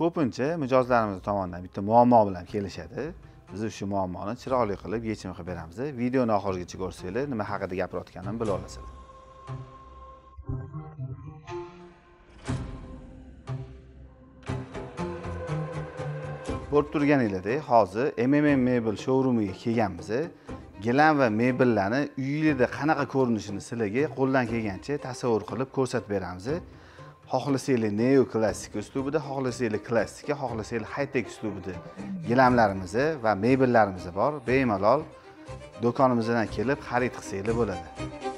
Ko'pincha mijozlarimiz tomonidan bitta muammo bilan kelishadi. Biz shu muammoni chiroyli qilib yechim qilib beramiz. Videoni oxirigacha ko'rsanglar, nima haqida gapirayotganimni bila olasizlar. Ko'rib turganinglardek, hozir MMM Mebel showroomiga kelganmiz. Gilam va mebellarni uyingizda qanaqa ko'rinishini sizlarga qo'ldan kelgancha tasavvur qilib ko'rsatib beramiz. Xohlasanglar neo klassik uslubida, xohlasanglar klassika, xohlasanglar high-tech uslubida gilamlarimiz va mebellarimiz bor. Bemalol do'konimizdan kelib xarid qilsanglar bo'ladi.